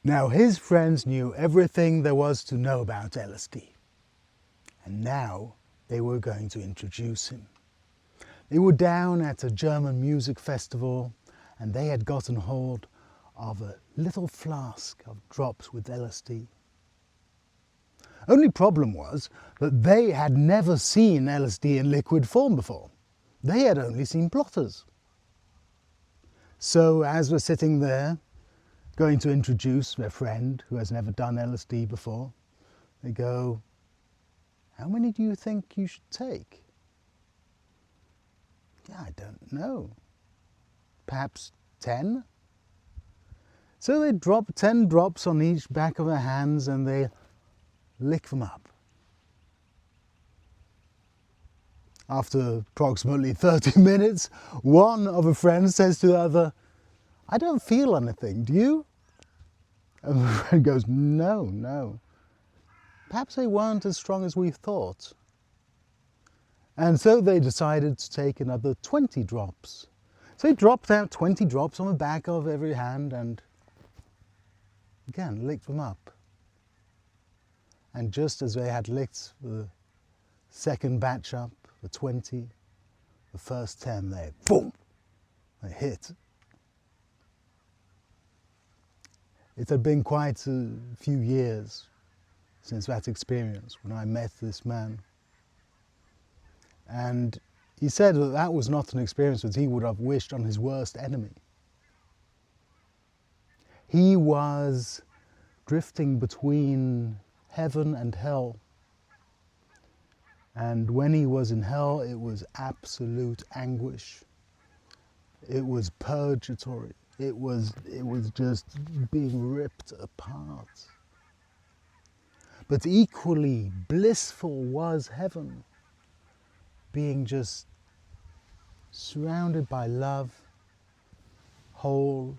Now his friends knew everything there was to know about LSD, and now they were going to introduce him. They were down at a German music festival, and they had gotten hold of a little flask of drops with LSD. Only problem was that they had never seen LSD in liquid form before. They had only seen blotters. So as we're sitting there, going to introduce their friend who has never done LSD before, they go, "How many do you think you should take?" "Yeah, I don't know. Perhaps 10? So they drop 10 drops on each back of their hands and they lick them up. After approximately 30 minutes, one of the friends says to the other, "I don't feel anything, do you?" And the friend goes, No. Perhaps they weren't as strong as we thought." And so they decided to take another 20 drops. So they dropped out 20 drops on the back of every hand and again licked them up. And just as they had licked the second batch up, the 20, the first 10, they hit. It had been quite a few years since that experience when I met this man. And he said that that was not an experience that he would have wished on his worst enemy. He was drifting between heaven and hell. And when he was in hell, it was absolute anguish. It was purgatory. It was just being ripped apart. But equally blissful was heaven, being just surrounded by love, whole.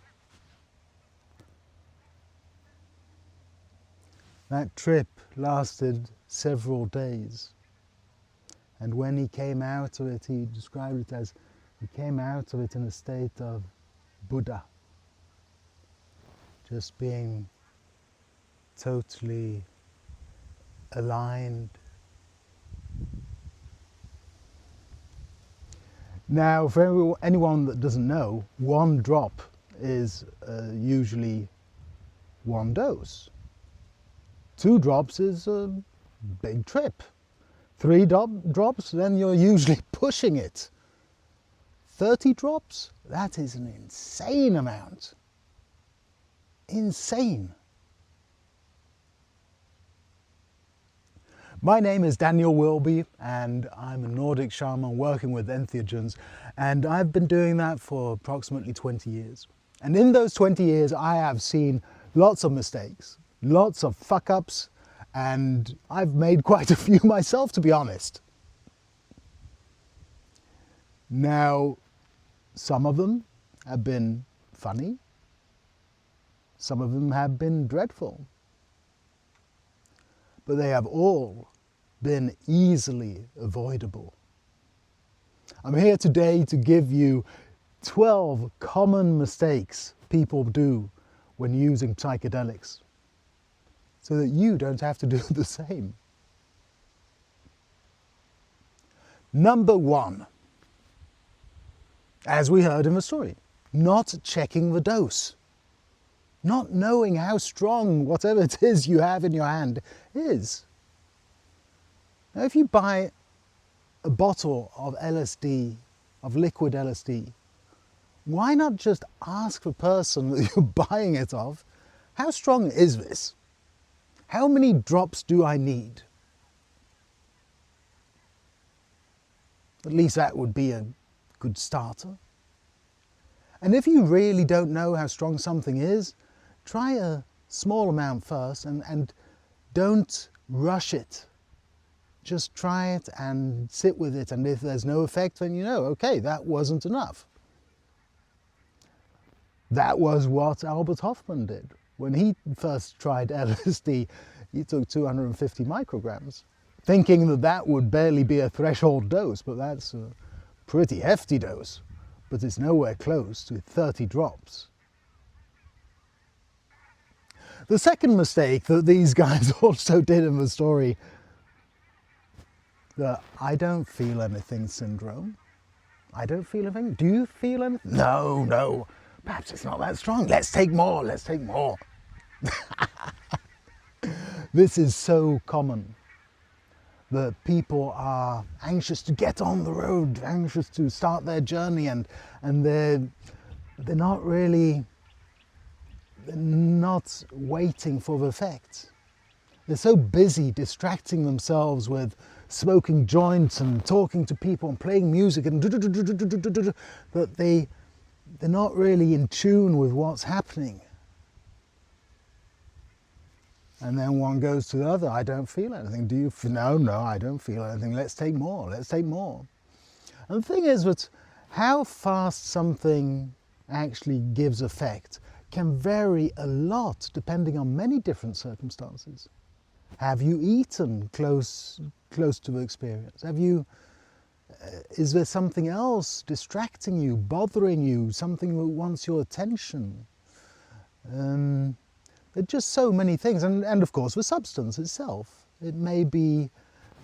That trip lasted several days. And when he came out of it, he described it as he came out of it in a state of Buddha, just being totally aligned. Now, for anyone that doesn't know, one drop is usually one dose. 2 drops is a big trip. 3 drops, then you're usually pushing it. 30 drops? That is an insane amount. Insane. My name is Daniel Wilby and I'm a Nordic shaman working with entheogens, and I've been doing that for approximately 20 years. And in those 20 years I have seen lots of mistakes, lots of fuck-ups, and I've made quite a few myself, to be honest. Now, some of them have been funny, some of them have been dreadful, but they have all been easily avoidable. I'm here today to give you 12 common mistakes people do when using psychedelics, so that you don't have to do the same. Number 1, as we heard in the story, not checking the dose. Not knowing how strong whatever it is you have in your hand is. Now, if you buy a bottle of LSD, of liquid LSD, why not just ask the person that you're buying it of, how strong is this? How many drops do I need? At least that would be a good starter. And if you really don't know how strong something is, try a small amount first and don't rush it. Just try it and sit with it, and if there's no effect, then you know, okay, that wasn't enough. That was what Albert Hofmann did. When he first tried LSD, he took 250 micrograms, thinking that that would barely be a threshold dose, but that's a pretty hefty dose. But it's nowhere close to 30 drops. The second mistake that these guys also did in the story, the I don't feel anything syndrome. I don't feel anything. Do you feel anything? No, no. Perhaps it's not that strong. Let's take more. Let's take more. This is so common that people are anxious to get on the road, anxious to start their journey, and they're not really, they're not waiting for the effects. They're so busy distracting themselves with smoking joints and talking to people and playing music and that they're not really in tune with what's happening. And then one goes to the other, I don't feel anything. Do you? No, no, I don't feel anything. Let's take more, let's take more. And the thing is that how fast something actually gives effect can vary a lot depending on many different circumstances. Have you eaten close to the experience? Have you, is there something else distracting you, bothering you, something that wants your attention? There are just so many things, and of course the substance itself. It may be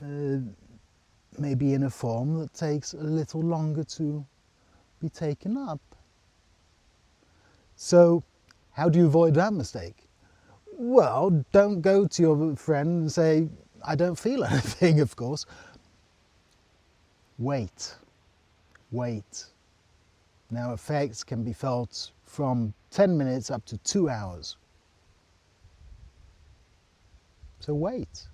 in a form that takes a little longer to be taken up. So how do you avoid that mistake? Well, don't go to your friend and say, I don't feel anything, of course. Wait. Now, effects can be felt from 10 minutes up to 2 hours. So wait.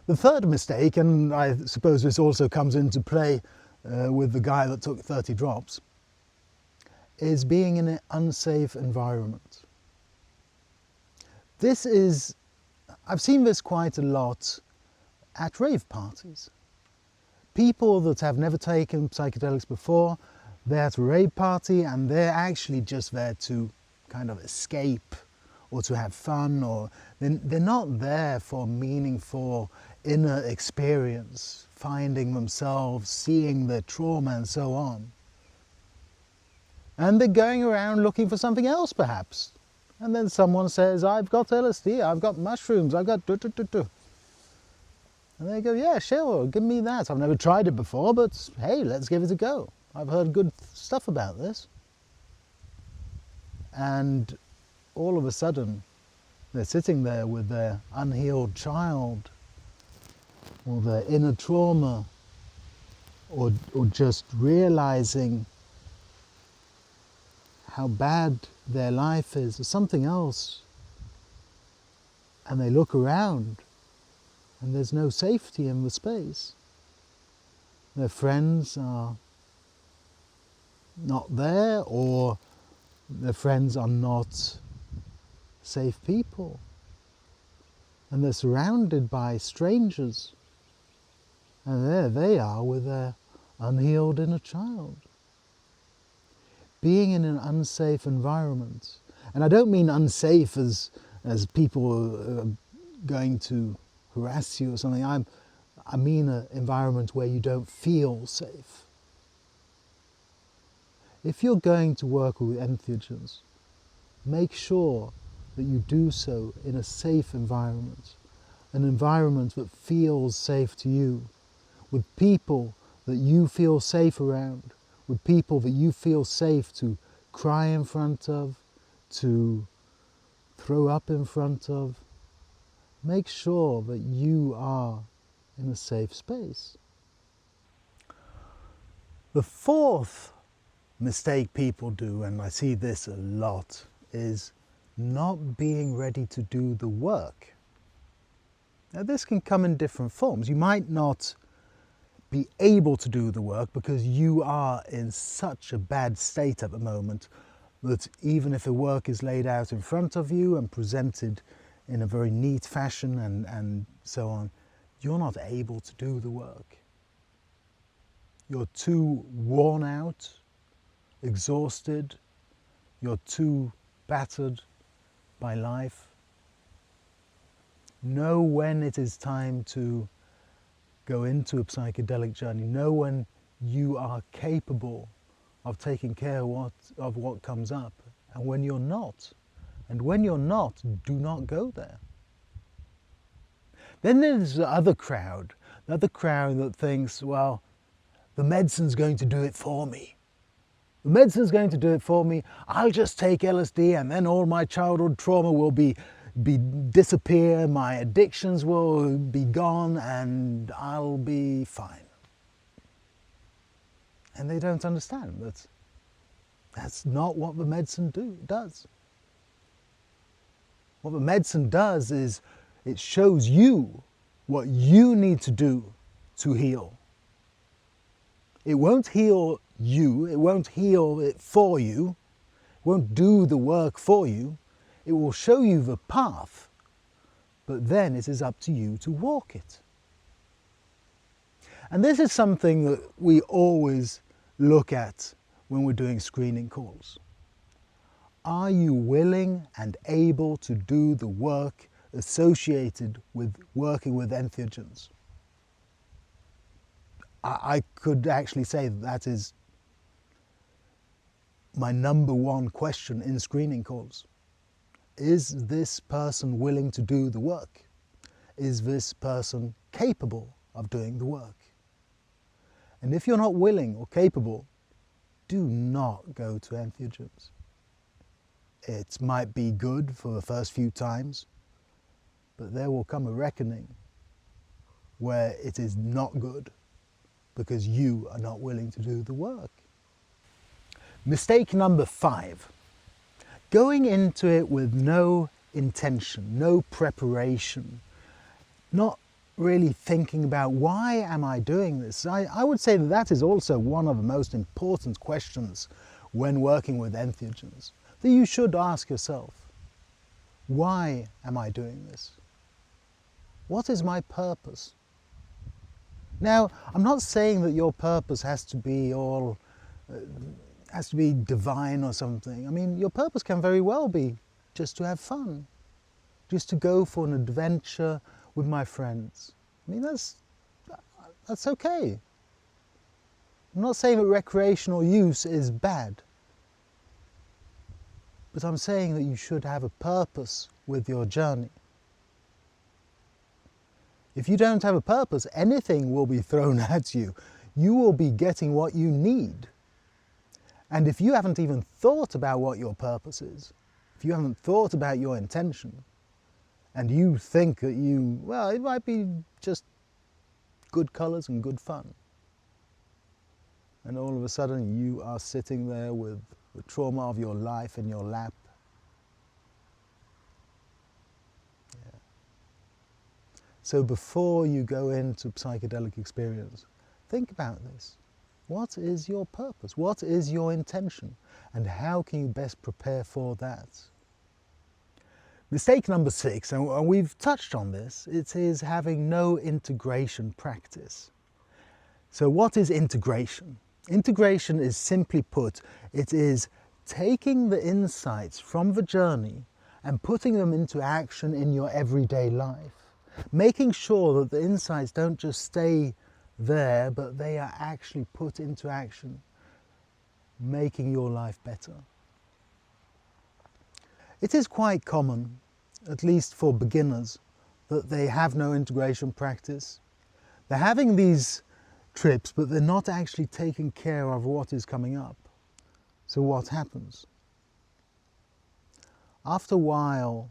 The third mistake, and I suppose this also comes into play with the guy that took 30 drops, is being in an unsafe environment. I've seen this quite a lot at rave parties. People that have never taken psychedelics before, they're at a rave party and they're actually just there to kind of escape or to have fun, or they're not there for meaningful inner experience, finding themselves, seeing their trauma and so on. And they're going around looking for something else perhaps. And then someone says, I've got LSD, I've got mushrooms, I've got And they go, yeah, sure, give me that. I've never tried it before, but hey, let's give it a go. I've heard good stuff about this. And all of a sudden, they're sitting there with their unhealed child, or their inner trauma, or just realizing how bad their life is, or something else. And they look around, and there's no safety in the space. Their friends are not there, or their friends are not safe people. And they're surrounded by strangers. And there they are with their unhealed inner child. Being in an unsafe environment, and I don't mean unsafe as people are going to harass you or something, I mean an environment where you don't feel safe. If you're going to work with entheogens, make sure that you do so in a safe environment, an environment that feels safe to you, with people that you feel safe around, with people that you feel safe to cry in front of, to throw up in front of. Make sure that you are in a safe space. The fourth mistake people do, and I see this a lot, is not being ready to do the work. Now this can come in different forms. You might not be able to do the work because you are in such a bad state at the moment that even if the work is laid out in front of you and presented in a very neat fashion and so on, you're not able to do the work. You're too worn out, exhausted, you're too battered by life. Know when it is time to go into a psychedelic journey. Know when you are capable of taking care of what comes up. and when you're not. And when you're not, do not go there. Then there's the other crowd that thinks, well, the medicine's going to do it for me. The medicine's going to do it for me. I'll just take LSD and then all my childhood trauma will disappear, my addictions will be gone, and I'll be fine. And they don't understand that that's not what the medicine does. What the medicine does is it shows you what you need to do to heal. It won't heal you, it won't heal it for you, it won't do the work for you. It will show you the path, but then it is up to you to walk it. And this is something that we always look at when we're doing screening calls. Are you willing and able to do the work associated with working with entheogens? I could actually say that is my number one question in screening calls. Is this person willing to do the work? Is this person capable of doing the work? And if you're not willing or capable, do not go to entheogens. It might be good for the first few times, but there will come a reckoning where it is not good because you are not willing to do the work. Mistake number 5, going into it with no intention, no preparation, not really thinking about why am I doing this. I would say that is also one of the most important questions when working with entheogens, that you should ask yourself, why am I doing this? What is my purpose? Now, I'm not saying that your purpose has to be divine or something. I mean, your purpose can very well be just to have fun, just to go for an adventure with my friends. I mean, that's okay. I'm not saying that recreational use is bad, but I'm saying that you should have a purpose with your journey. If you don't have a purpose, anything will be thrown at you. You will be getting what you need. And if you haven't even thought about what your purpose is, if you haven't thought about your intention, and you think that it might be just good colours and good fun, and all of a sudden you are sitting there with the trauma of your life in your lap. Yeah. So before you go into psychedelic experience, think about this. What is your purpose? What is your intention? And how can you best prepare for that? Mistake number 6, and we've touched on this, it is having no integration practice. So what is integration? Integration is, simply put, it is taking the insights from the journey and putting them into action in your everyday life. Making sure that the insights don't just stay there, but they are actually put into action, making your life better. It is quite common, at least for beginners, that they have no integration practice. They're having these trips, but they're not actually taking care of what is coming up. So what happens? After a while,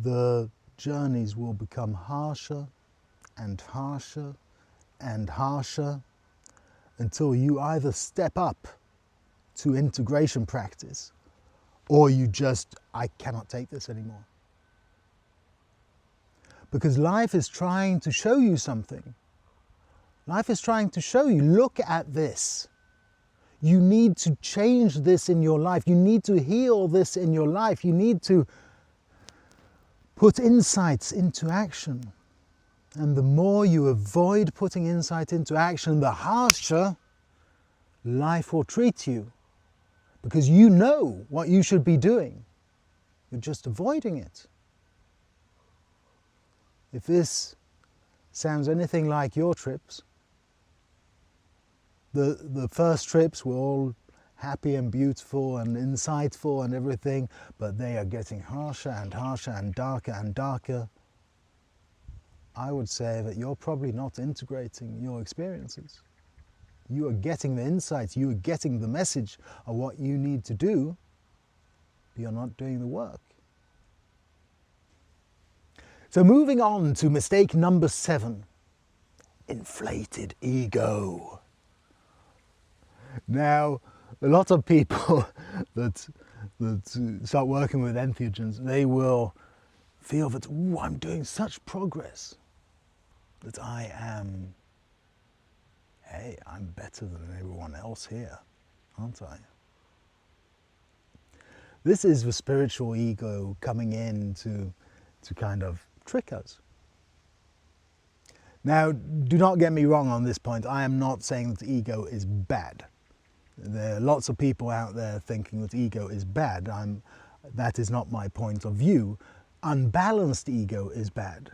the journeys will become harsher and harsher and harsher until you either step up to integration practice or you just, I cannot take this anymore. Because life is trying to show you something. Life is trying to show you, look at this. You need to change this in your life. You need to heal this in your life. You need to put insights into action. And the more you avoid putting insight into action, the harsher life will treat you. Because you know what you should be doing. You're just avoiding it. If this sounds anything like your trips, the first trips will all happy and beautiful and insightful and everything, but they are getting harsher and harsher and darker, I would say that you're probably not integrating your experiences. You are getting the insights, you are getting the message of what you need to do, but you're not doing the work. So moving on to mistake number 7, inflated ego. Now, a lot of people that start working with entheogens, they will feel that, ooh, I'm doing such progress, that I'm better than everyone else here, aren't I? This is the spiritual ego coming in to kind of trick us. Now, do not get me wrong on this point. I am not saying that ego is bad. There are lots of people out there thinking that ego is bad. That is not my point of view. Unbalanced ego is bad.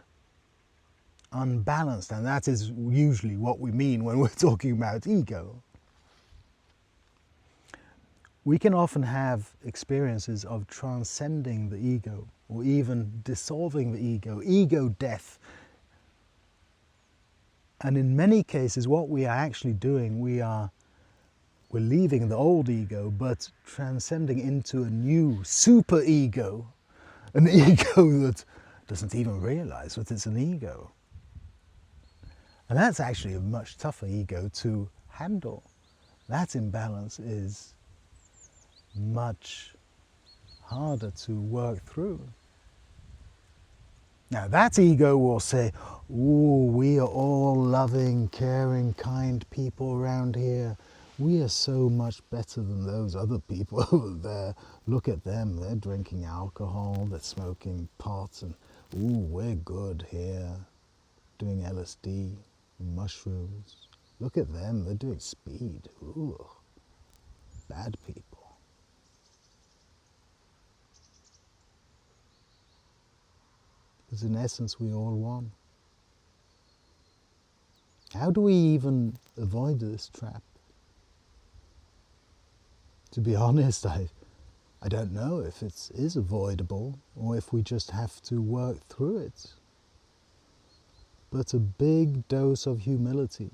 Unbalanced, and that is usually what we mean when we're talking about ego. We can often have experiences of transcending the ego, or even dissolving the ego death. And in many cases, what we are actually doing, we're leaving the old ego, but transcending into a new super ego, an ego that doesn't even realize that it's an ego. And that's actually a much tougher ego to handle. That imbalance is much harder to work through. Now that ego will say, ooh, we are all loving, caring, kind people around here. We are so much better than those other people over there. Look at them, they're drinking alcohol, they're smoking pot, and ooh, we're good here, doing LSD, mushrooms. Look at them, they're doing speed. Ooh, bad people. Because in essence, we all one. How do we even avoid this trap? To be honest, I don't know if it is avoidable or if we just have to work through it. But a big dose of humility,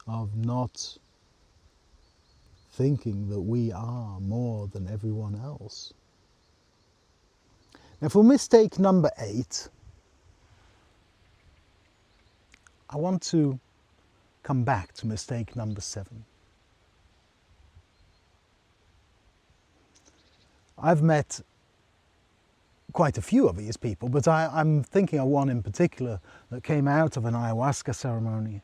of not thinking that we are more than everyone else. Now for mistake number 8, I want to come back to mistake number 7. I've met quite a few of these people, but I'm thinking of one in particular that came out of an ayahuasca ceremony.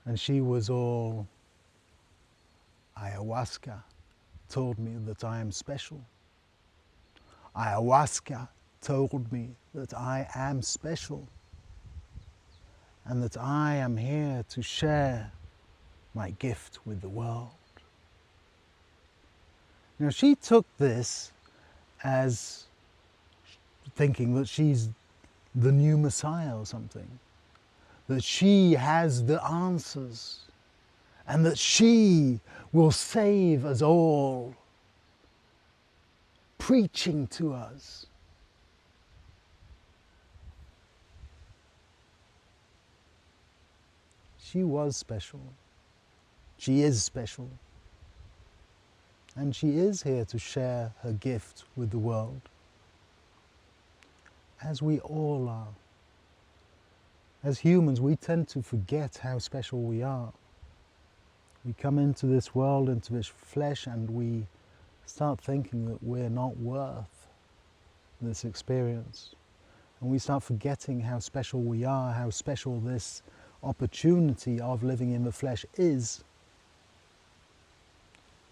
And she was all, ayahuasca told me that I am special. Ayahuasca told me that I am special and that I am here to share my gift with the world. Now she took this as thinking that she's the new Messiah or something, that she has the answers and that she will save us all, preaching to us. She was special. She is special. And she is here to share her gift with the world, as we all are. As humans, we tend to forget how special we are. We come into this world, into this flesh, and we start thinking that we're not worth this experience. And we start forgetting how special we are, how special this opportunity of living in the flesh is.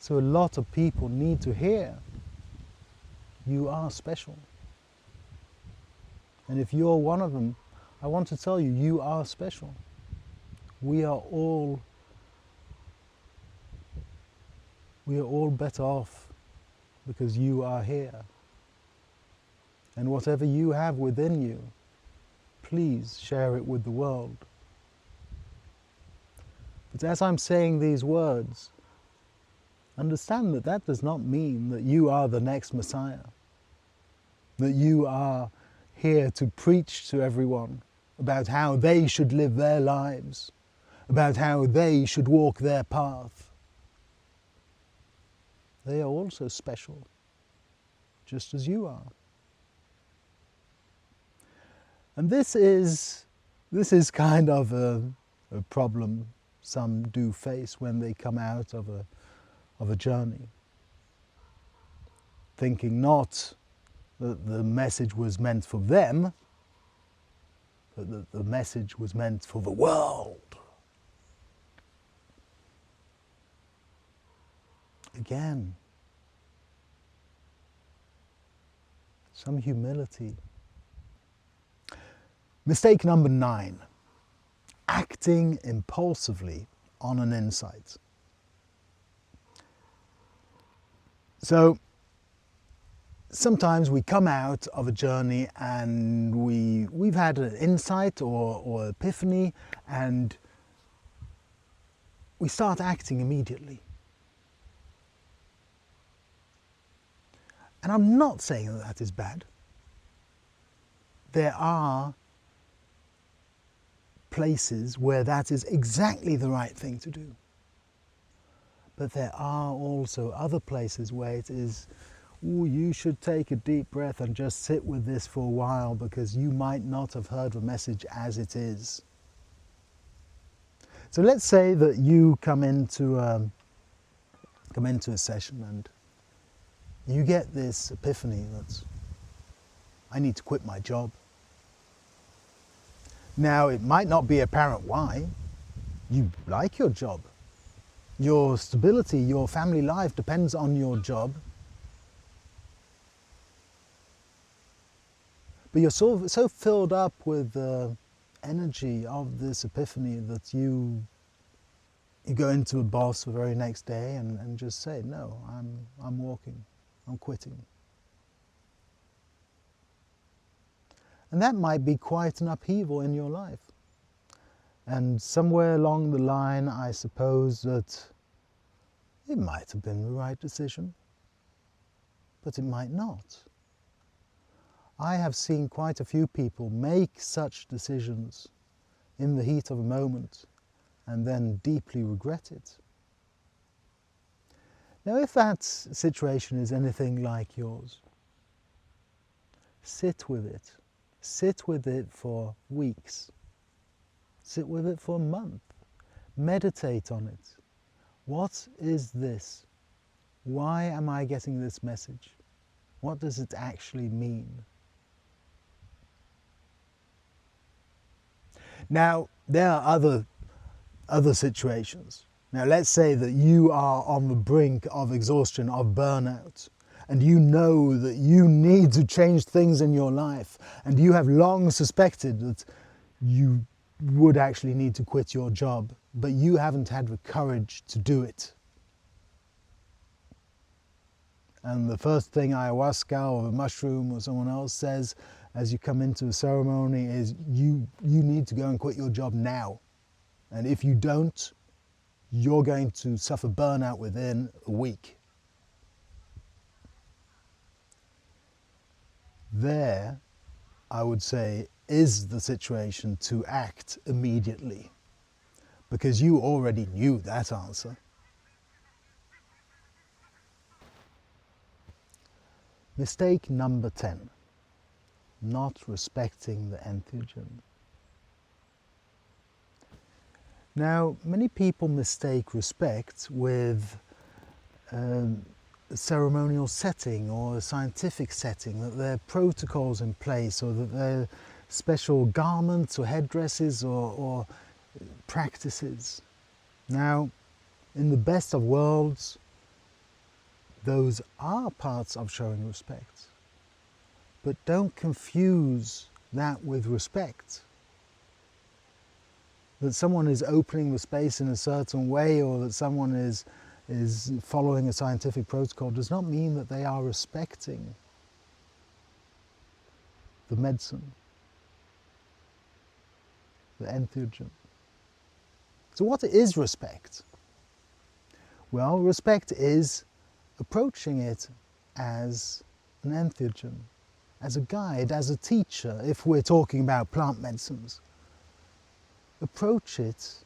So a lot of people need to hear, you are special. And if you're one of them, I want to tell you, you are special. We are all better off because you are here. And whatever you have within you, please share it with the world. But as I'm saying these words, understand that that does not mean that you are the next Messiah, that you are here to preach to everyone about how they should live their lives, about how they should walk their path. They are also special, just as you are. And this is kind of a problem some do face when they come out of a journey, thinking not that the message was meant for them, but that the message was meant for the world. Again, some humility. Mistake number 9, acting impulsively on an insight. So sometimes we come out of a journey and we've had an insight or epiphany, and we start acting immediately. And I'm not saying that that is bad. There are places where that is exactly the right thing to do. But there are also other places where it is, ooh, you should take a deep breath and just sit with this for a while, because you might not have heard the message as it is. So let's say that you come into a session and you get this epiphany that I need to quit my job. Now, it might not be apparent why. You like your job. Your stability, your family life depends on your job. But you're so filled up with the energy of this epiphany that you go into a boss the very next day and just say, no, I'm walking, I'm quitting. And that might be quite an upheaval in your life. And somewhere along the line, I suppose that it might have been the right decision, but it might not. I have seen quite a few people make such decisions in the heat of a moment and then deeply regret it. Now, if that situation is anything like yours, sit with it. Sit with it for weeks. Sit with it for a month. Meditate on it. What is this? Why am I getting this message? What does it actually mean? Now, there are other situations. Now, let's say that you are on the brink of exhaustion, of burnout, and you know that you need to change things in your life, and you have long suspected that you would actually need to quit your job, but you haven't had the courage to do it. And the first thing ayahuasca or a mushroom or someone else says as you come into a ceremony is, you need to go and quit your job now. And if you don't, you're going to suffer burnout within a week. There, I would say, is the situation to act immediately, because you already knew that answer. Mistake number 10, not respecting the entheogen. Now, many people mistake respect with a ceremonial setting or a scientific setting, that there are protocols in place, or that there are special garments or headdresses or practices. Now, in the best of worlds, those are parts of showing respect. But don't confuse that with respect. That someone is opening the space in a certain way, or that someone is following a scientific protocol, does not mean that they are respecting the medicine, the entheogen. So what is respect? Well, respect is approaching it as an entheogen, as a guide, as a teacher, if we're talking about plant medicines. Approach it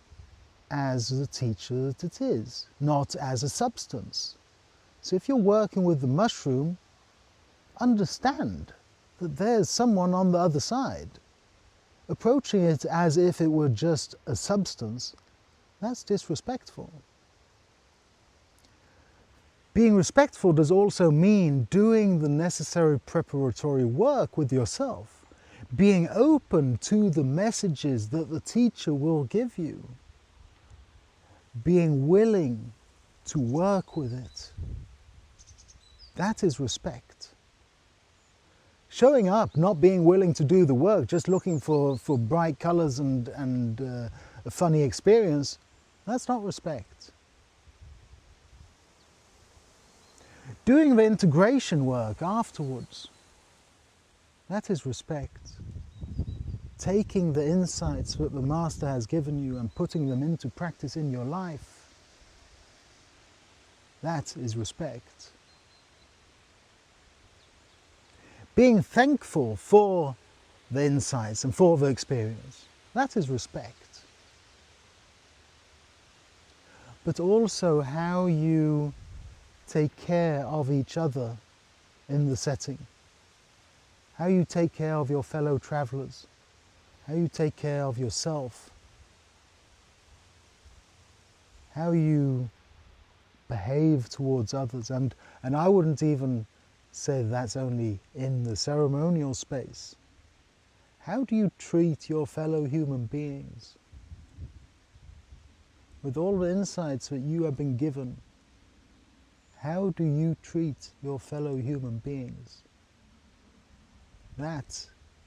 as the teacher that it is, not as a substance. So if you're working with the mushroom, understand that there's someone on the other side. Approaching it as if it were just a substance, that's disrespectful. Being respectful does also mean doing the necessary preparatory work with yourself, being open to the messages that the teacher will give you, being willing to work with it. That is respect. Showing up, not being willing to do the work, just looking for bright colours and a funny experience, that's not respect. Doing the integration work afterwards, that is respect. Taking the insights that the Master has given you and putting them into practice in your life, that is respect. Being thankful for the insights and for the experience, that is respect. But also how you take care of each other in the setting, how you take care of your fellow travellers, how you take care of yourself, how you behave towards others. And I wouldn't even say that's only in the ceremonial space. How do you treat your fellow human beings? With all the insights that you have been given, how do you treat your fellow human beings? That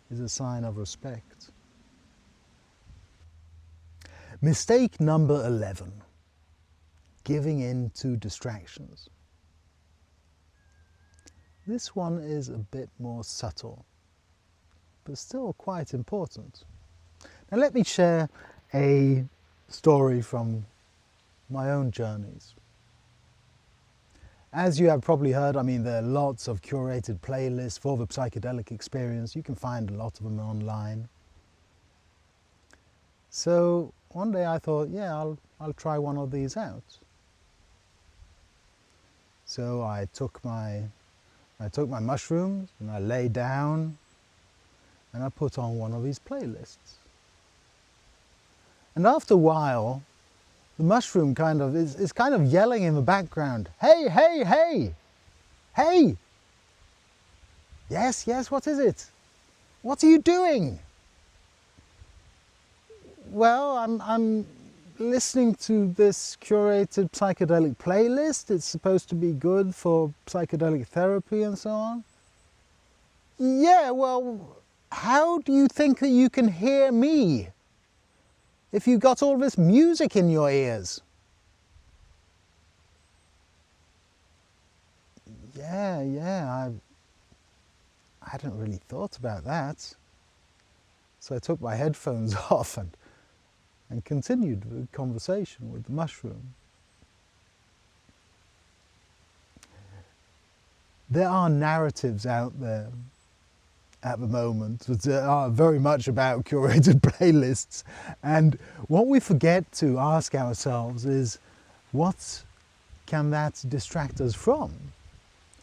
is a sign of respect. Mistake number 11, giving in to distractions. This one is a bit more subtle, but still quite important. Now let me share a story from my own journeys. As you have probably heard, there are lots of curated playlists for the psychedelic experience. You can find a lot of them online. So one day I thought, yeah, I'll try one of these out. So I took my mushrooms and I lay down and I put on one of these playlists. And after a while, the mushroom is kind of yelling in the background, hey, hey, hey, hey! Yes, what is it? What are you doing? Well, I'm listening to this curated psychedelic playlist. It's supposed to be good for psychedelic therapy and so on. Yeah, well, how do you think that you can hear me if you've got all this music in your ears? Yeah, I hadn't really thought about that. So I took my headphones off and continued the conversation with the mushroom. There are narratives out there at the moment that are very much about curated playlists, and what we forget to ask ourselves is, what can that distract us from?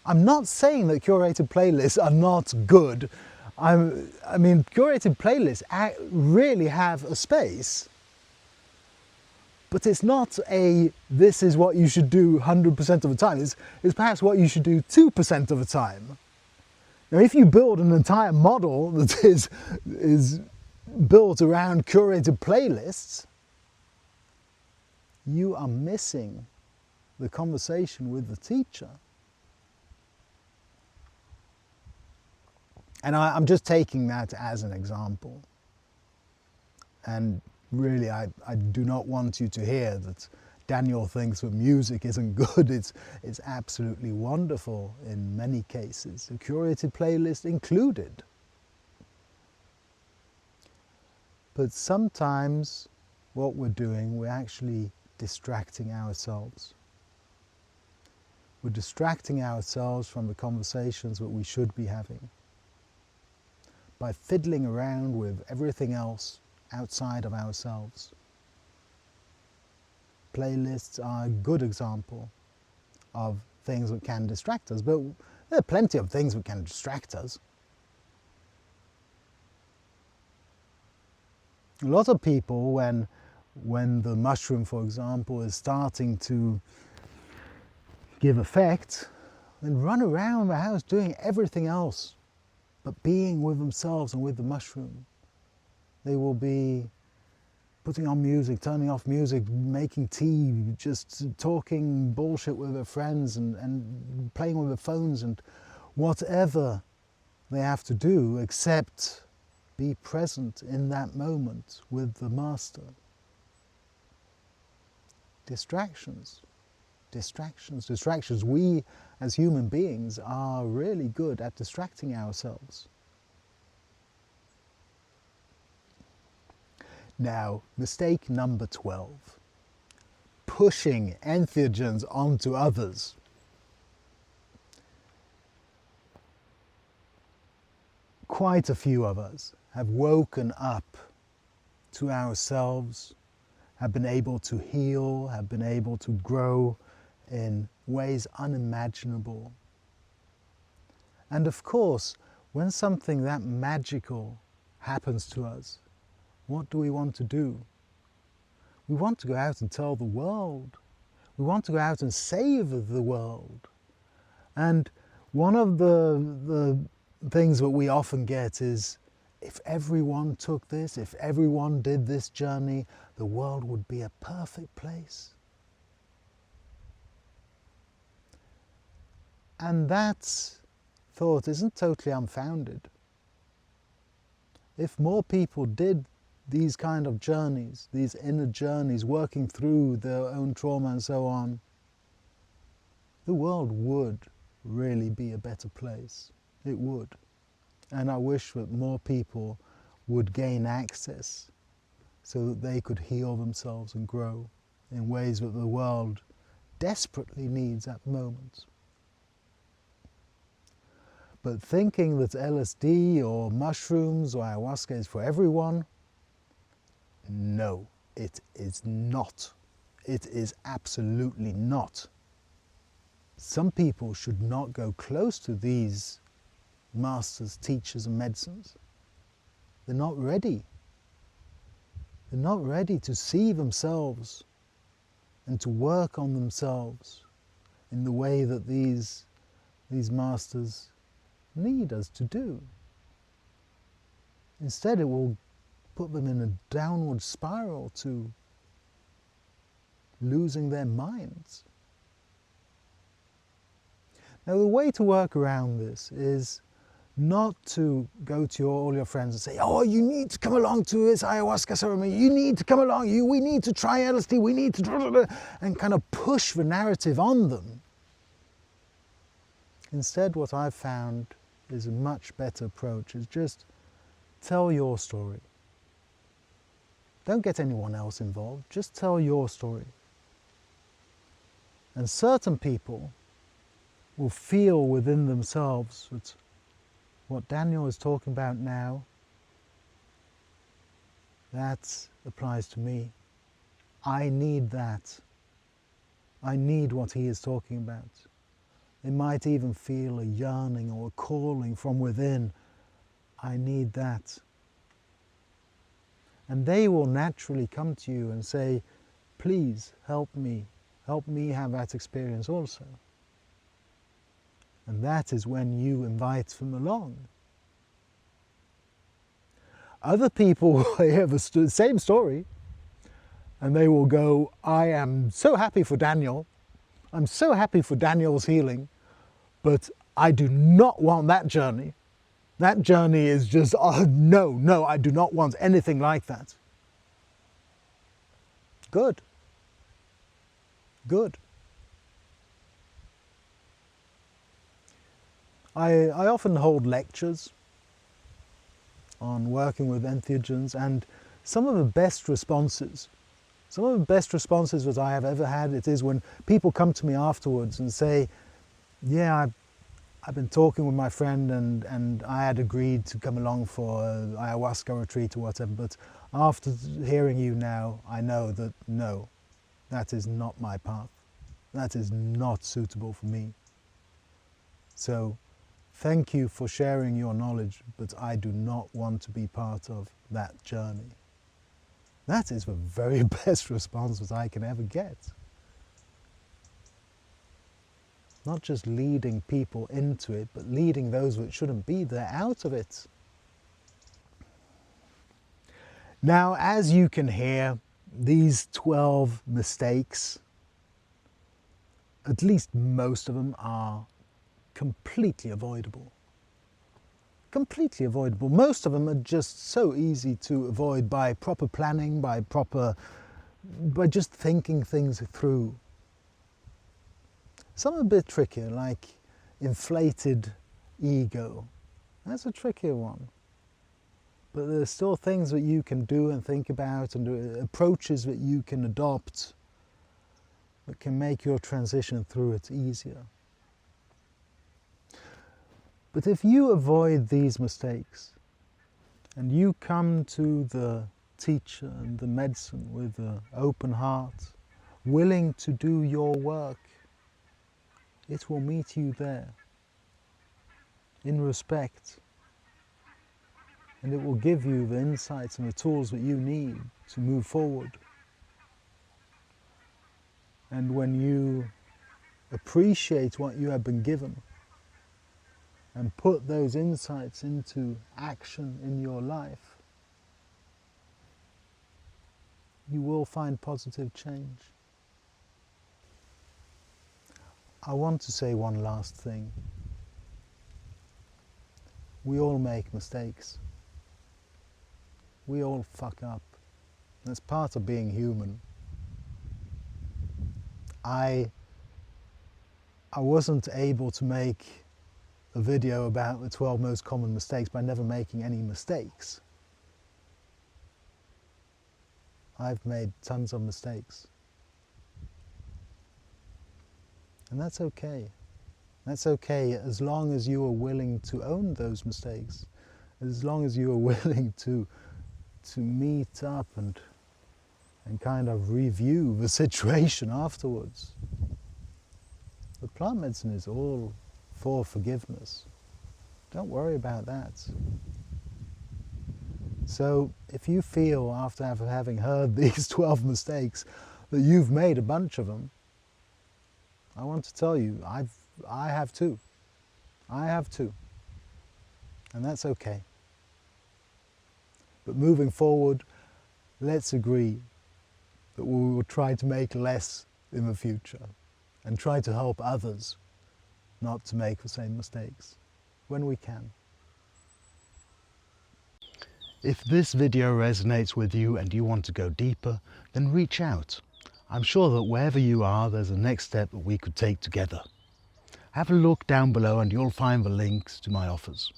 I'm not saying that curated playlists are not good. Curated playlists really have a space, but it's not this is what you should do 100% of the time. It's perhaps what you should do 2% of the time. Now, if you build an entire model that is built around curated playlists, you are missing the conversation with the teacher. And I'm just taking that as an example. And really, I do not want you to hear that Daniel thinks that music isn't good. It's absolutely wonderful in many cases, a curated playlist included. But sometimes what we're doing, we're actually distracting ourselves. We're distracting ourselves from the conversations that we should be having by fiddling around with everything else outside of ourselves. Playlists are a good example of things that can distract us, but there are plenty of things that can distract us. A lot of people, when the mushroom, for example, is starting to give effect, then run around the house doing everything else but being with themselves and with the mushroom. They will be putting on music, turning off music, making tea, just talking bullshit with their friends and playing with their phones and whatever they have to do except be present in that moment with the master. Distractions, distractions, distractions. We as human beings are really good at distracting ourselves. Now, mistake number 12, pushing entheogens onto others. Quite a few of us have woken up to ourselves, have been able to heal, have been able to grow in ways unimaginable. And of course, when something that magical happens to us, what do we want to do? We want to go out and tell the world. We want to go out and save the world. And one of the things that we often get is, if everyone took this, if everyone did this journey, the world would be a perfect place. And that thought isn't totally unfounded. If more people did these kind of journeys, these inner journeys, working through their own trauma and so on, the world would really be a better place. It would. And I wish that more people would gain access so that they could heal themselves and grow in ways that the world desperately needs at the moment. But thinking that LSD or mushrooms or ayahuasca is for everyone, no, it is not. It is absolutely not. Some people should not go close to these masters, teachers and medicines. They're not ready. They're not ready to see themselves and to work on themselves in the way that these masters need us to do. Instead, it will put them in a downward spiral to losing their minds. Now, the way to work around this is not to go to all your friends and say, oh, you need to come along to this ayahuasca ceremony, you need to come along, we need to try LSD, we need to, and kind of push the narrative on them. Instead, what I've found is a much better approach, is just tell your story. Don't get anyone else involved, just tell your story. And certain people will feel within themselves that what Daniel is talking about now, that applies to me. I need that. I need what he is talking about. They might even feel a yearning or a calling from within. I need that. And they will naturally come to you and say, please help me have that experience also. And that is when you invite them along. Other people will hear the same story and they will go, I am so happy for Daniel. I'm so happy for Daniel's healing, but I do not want that journey. That journey is just, oh, no, I do not want anything like that. Good. Good. I often hold lectures on working with entheogens, and some of the best responses that I have ever had, it is when people come to me afterwards and say, Yeah, I've been talking with my friend and I had agreed to come along for an ayahuasca retreat or whatever, but after hearing you now, I know that no, that is not my path. That is not suitable for me. So thank you for sharing your knowledge, but I do not want to be part of that journey. That is the very best response that I can ever get. Not just leading people into it, but leading those that shouldn't be there out of it. Now, as you can hear, these 12 mistakes, at least most of them, are completely avoidable. Completely avoidable. Most of them are just so easy to avoid by proper planning, by just thinking things through. Some are a bit trickier, like inflated ego. That's a trickier one. But there's still things that you can do and think about, and approaches that you can adopt that can make your transition through it easier. But if you avoid these mistakes and you come to the teacher and the medicine with an open heart, willing to do your work, it will meet you there in respect, and it will give you the insights and the tools that you need to move forward. And when you appreciate what you have been given and put those insights into action in your life, you will find positive change. I want to say one last thing. We all make mistakes. We all fuck up. That's part of being human. I wasn't able to make a video about the 12 most common mistakes by never making any mistakes. I've made tons of mistakes. And that's okay. That's okay as long as you are willing to own those mistakes, as long as you are willing to meet up and kind of review the situation afterwards. The plant medicine is all for forgiveness. Don't worry about that. So if you feel, after having heard these 12 mistakes, that you've made a bunch of them, I want to tell you, I have too. I have too. And that's okay. But moving forward, let's agree that we will try to make less in the future and try to help others not to make the same mistakes when we can. If this video resonates with you and you want to go deeper, then reach out. I'm sure that wherever you are, there's a next step that we could take together. Have a look down below and you'll find the links to my offers.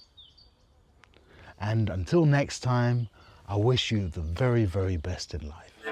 And until next time, I wish you the very, very best in life.